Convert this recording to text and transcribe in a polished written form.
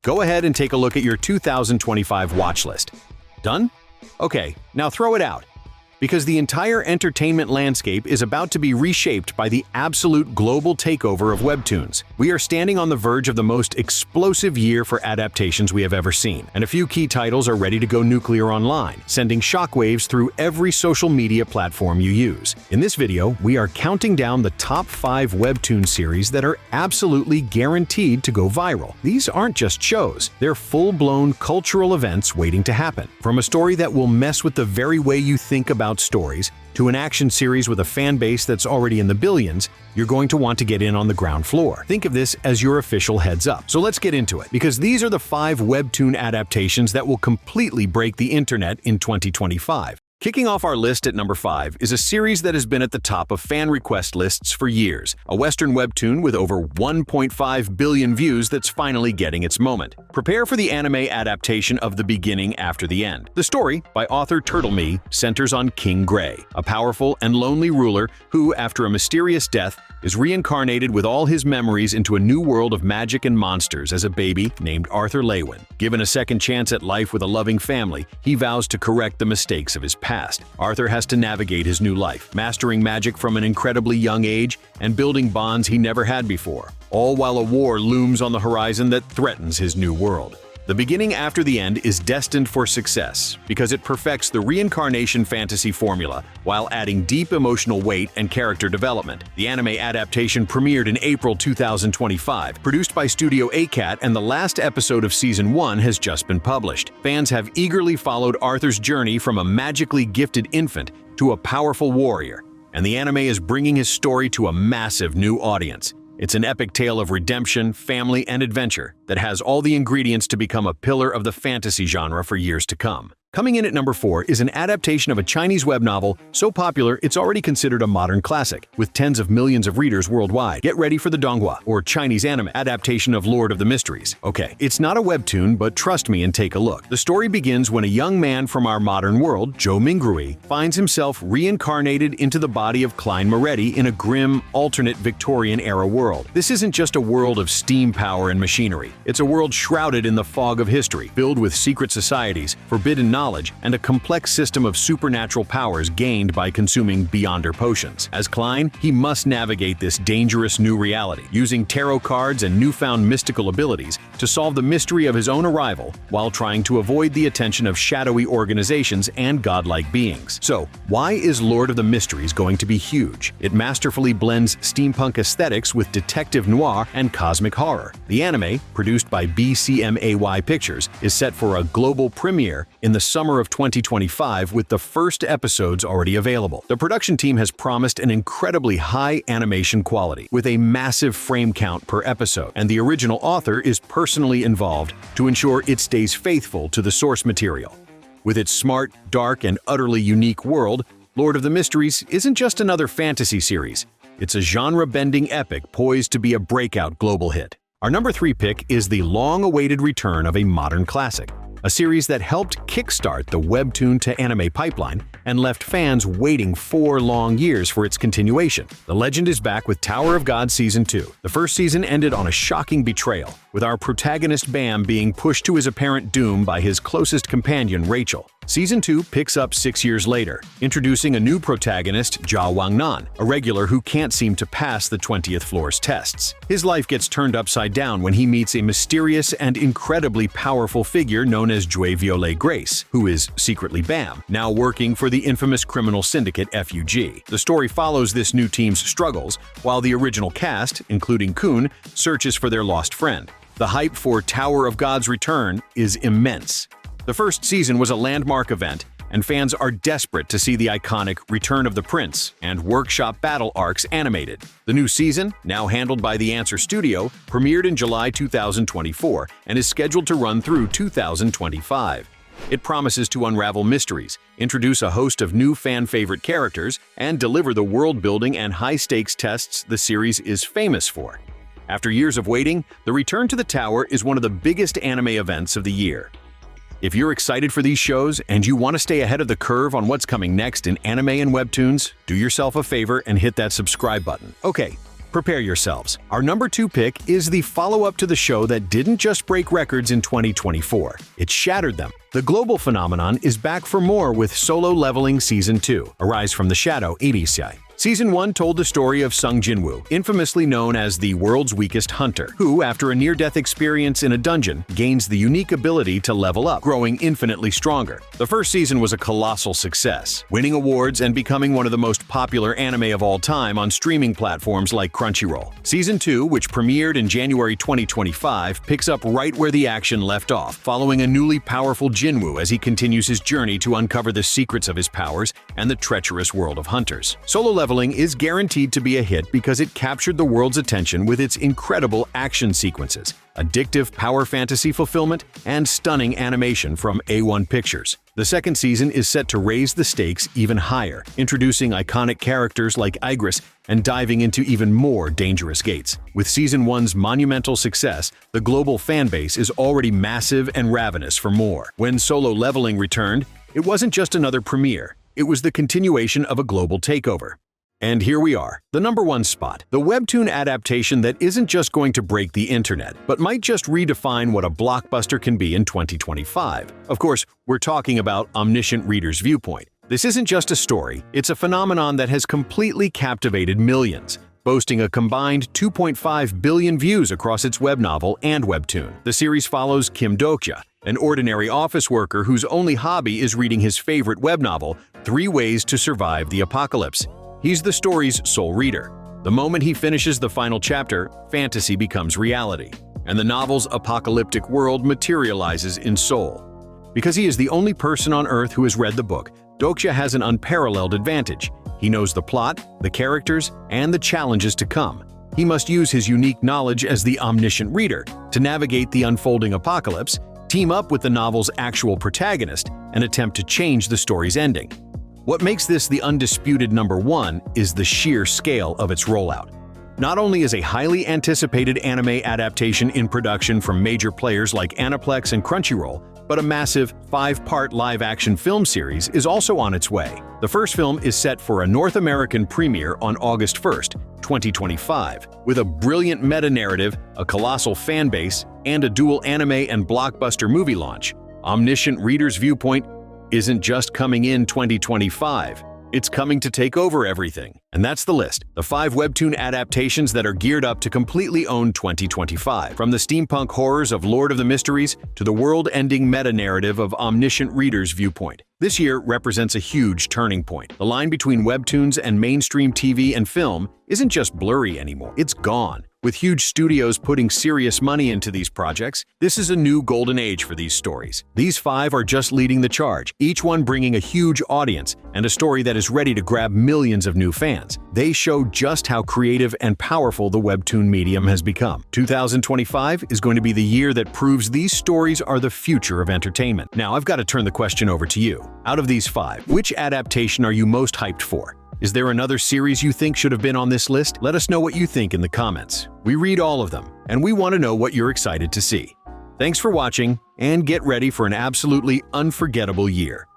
Go ahead and take a look at your 2025 watch list. Done? Okay, now throw it out. Because the entire entertainment landscape is about to be reshaped by the absolute global takeover of webtoons. We are standing on the verge of the most explosive year for adaptations we have ever seen, and a few key titles are ready to go nuclear online, sending shockwaves through every social media platform you use. In this video, we are counting down the top 5 webtoon series that are absolutely guaranteed to go viral. These aren't just shows, they're full-blown cultural events waiting to happen. From a story that will mess with the very way you think about stories, to an action series with a fan base that's already in the billions, you're going to want to get in on the ground floor. Think of this as your official heads up. So let's get into it, because these are the 5 webtoon adaptations that will completely break the internet in 2025. Kicking off our list at number 5 is a series that has been at the top of fan request lists for years, a Western webtoon with over 1.5 billion views that's finally getting its moment. Prepare for the anime adaptation of The Beginning After the End. The story, by author TurtleMe, centers on King Gray, a powerful and lonely ruler who, after a mysterious death, is reincarnated with all his memories into a new world of magic and monsters as a baby named Arthur Lewin. Given a second chance at life with a loving family, he vows to correct the mistakes of his past. Arthur has to navigate his new life, mastering magic from an incredibly young age and building bonds he never had before, all while a war looms on the horizon that threatens his new world. The Beginning After the End is destined for success because it perfects the reincarnation fantasy formula while adding deep emotional weight and character development. The anime adaptation premiered in April 2025, produced by Studio ACAT, and the last episode of Season 1 has just been published. Fans have eagerly followed Arthur's journey from a magically gifted infant to a powerful warrior, and the anime is bringing his story to a massive new audience. It's an epic tale of redemption, family, and adventure that has all the ingredients to become a pillar of the fantasy genre for years to come. Coming in at number 4 is an adaptation of a Chinese web novel so popular it's already considered a modern classic, with tens of millions of readers worldwide. Get ready for the Donghua, or Chinese anime, adaptation of Lord of the Mysteries. Okay, it's not a webtoon, but trust me and take a look. The story begins when a young man from our modern world, Zhou Mingrui, finds himself reincarnated into the body of Klein Moretti in a grim, alternate Victorian-era world. This isn't just a world of steam power and machinery. It's a world shrouded in the fog of history, filled with secret societies, forbidden knowledge, and a complex system of supernatural powers gained by consuming Beyonder potions. As Klein, he must navigate this dangerous new reality, using tarot cards and newfound mystical abilities to solve the mystery of his own arrival while trying to avoid the attention of shadowy organizations and godlike beings. So, why is Lord of the Mysteries going to be huge? It masterfully blends steampunk aesthetics with detective noir and cosmic horror. The anime, produced by BCMAY Pictures, is set for a global premiere in the summer of 2025, with the first episodes already available. The production team has promised an incredibly high animation quality, with a massive frame count per episode, and the original author is personally involved to ensure it stays faithful to the source material. With its smart, dark, and utterly unique world, Lord of the Mysteries isn't just another fantasy series. It's a genre-bending epic poised to be a breakout global hit. Our number 3 pick is the long-awaited return of a modern classic, a series that helped kickstart the webtoon to anime pipeline and left fans waiting 4 long years for its continuation. The legend is back with Tower of God Season 2. The first season ended on a shocking betrayal, with our protagonist Bam being pushed to his apparent doom by his closest companion, Rachel. Season 2 picks up 6 years later, introducing a new protagonist, Jia Wangnan, a regular who can't seem to pass the 20th floor's tests. His life gets turned upside down when he meets a mysterious and incredibly powerful figure known as Jue Violet Grace, who is secretly Bam, now working for the infamous criminal syndicate FUG. The story follows this new team's struggles, while the original cast, including Kun, searches for their lost friend. The hype for Tower of God's return is immense. The first season was a landmark event, and fans are desperate to see the iconic Return of the Prince and workshop battle arcs animated. The new season, now handled by the Answer Studio, premiered in July 2024 and is scheduled to run through 2025. It promises to unravel mysteries, introduce a host of new fan-favorite characters, and deliver the world-building and high-stakes tests the series is famous for. After years of waiting, the return to the Tower is one of the biggest anime events of the year. If you're excited for these shows and you want to stay ahead of the curve on what's coming next in anime and webtoons, do yourself a favor and hit that subscribe button. Okay, Prepare yourselves. Our number 2 pick is the follow-up to the show that didn't just break records in 2024, it shattered them. The global phenomenon is back for more with Solo Leveling Season 2, Arise from the Shadow, Erisai. Season 1 told the story of Sung Jinwoo, infamously known as the world's weakest hunter, who, after a near-death experience in a dungeon, gains the unique ability to level up, growing infinitely stronger. The first season was a colossal success, winning awards and becoming one of the most popular anime of all time on streaming platforms like Crunchyroll. Season 2, which premiered in January 2025, picks up right where the action left off, following a newly powerful Jinwoo as he continues his journey to uncover the secrets of his powers and the treacherous world of hunters. Solo Leveling is guaranteed to be a hit because it captured the world's attention with its incredible action sequences, addictive power fantasy fulfillment, and stunning animation from A1 Pictures. The second season is set to raise the stakes even higher, introducing iconic characters like Igris and diving into even more dangerous gates. With Season 1's monumental success, the global fanbase is already massive and ravenous for more. When Solo Leveling returned, it wasn't just another premiere, it was the continuation of a global takeover. And here we are, the number 1 spot, the webtoon adaptation that isn't just going to break the internet, but might just redefine what a blockbuster can be in 2025. Of course, we're talking about Omnisient Readers' Viewpoint. This isn't just a story, it's a phenomenon that has completely captivated millions, boasting a combined 2.5 billion views across its web novel and webtoon. The series follows Kim Dokja, an ordinary office worker whose only hobby is reading his favorite web novel, 3 Ways to Survive the Apocalypse. He's the story's sole reader. The moment he finishes the final chapter, fantasy becomes reality, and the novel's apocalyptic world materializes in Seoul. Because he is the only person on Earth who has read the book, Dokja has an unparalleled advantage. He knows the plot, the characters, and the challenges to come. He must use his unique knowledge as the omniscient reader to navigate the unfolding apocalypse, team up with the novel's actual protagonist, and attempt to change the story's ending. What makes this the undisputed number 1 is the sheer scale of its rollout. Not only is a highly anticipated anime adaptation in production from major players like Aniplex and Crunchyroll, but a massive 5-part live-action film series is also on its way. The first film is set for a North American premiere on August 1, 2025, with a brilliant meta-narrative, a colossal fanbase, and a dual anime and blockbuster movie launch. Omnisient Readers' Viewpoint isn't just coming in 2025, it's coming to take over everything. And that's the list, the 5 webtoon adaptations that are geared up to completely own 2025. From the steampunk horrors of Lord of the Mysteries to the world-ending meta-narrative of Omniscient Readers' Viewpoint. This year represents a huge turning point. The line between webtoons and mainstream TV and film isn't just blurry anymore, it's gone. With huge studios putting serious money into these projects, this is a new golden age for these stories. These 5 are just leading the charge, each one bringing a huge audience and a story that is ready to grab millions of new fans. They show just how creative and powerful the webtoon medium has become. 2025 is going to be the year that proves these stories are the future of entertainment. Now, I've got to turn the question over to you. Out of these 5, which adaptation are you most hyped for? Is there another series you think should have been on this list? Let us know what you think in the comments. We read all of them, and we want to know what you're excited to see. Thanks for watching, and get ready for an absolutely unforgettable year.